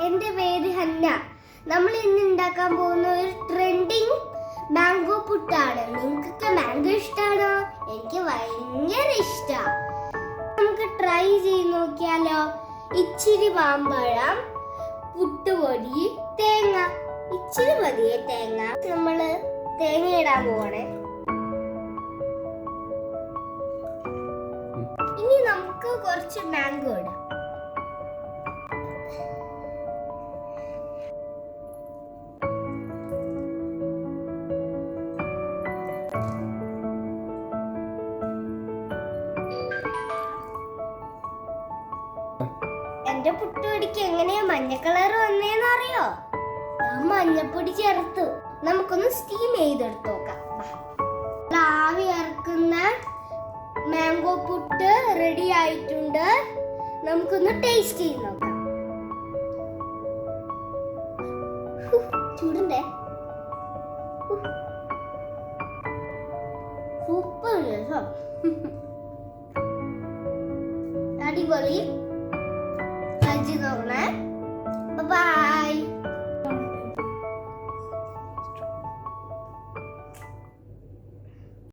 എൻ്റെ പേര് ഹന്ന. നമ്മൾ ഇന്ന് ഉണ്ടാക്കാൻ പോകുന്ന ഒരു ട്രെൻഡിങ് മാംഗോ പുട്ടാണ്. നിങ്ങൾക്കൊക്കെ മാംഗോ ഇഷ്ടമാണോ? എനിക്ക് ഭയങ്കര ഇഷ്ടമാണ്. നമുക്ക് ട്രൈ ചെയ്ത് നോക്കിയാലോ? ഇച്ചിരി മാമ്പഴം, പുട്ടുപൊടി, തേങ്ങ. ഇച്ചിരി മതിയേ തേങ്ങ. നമ്മള് തേങ്ങ ഇടാൻ പോവാണേ. ഇനി നമുക്ക് കുറച്ച് മാംഗോ ഇടാം. എന്റെ പുട്ടുപൊടിക്ക് എങ്ങനെയാ മഞ്ഞ കളർ വന്നേന്ന് അറിയോ? ഞാൻ മഞ്ഞപ്പൊടി ചേർത്തു. നമുക്കൊന്ന് സ്റ്റീം ചെയ്തെടുത്ത് നോക്കാം. ആവി ഇറക്കുന്ന മാംഗോ പുട്ട് റെഡി ആയിട്ടുണ്ട്. നമുക്കൊന്ന് ടേസ്റ്റ് ചെയ്ത് നോക്കാം. ചൂടുണ്ടേ? സൂപ്പർ രസം, അടിപൊളി. കഴിച്ചു നോക്കണേ. ബൈ.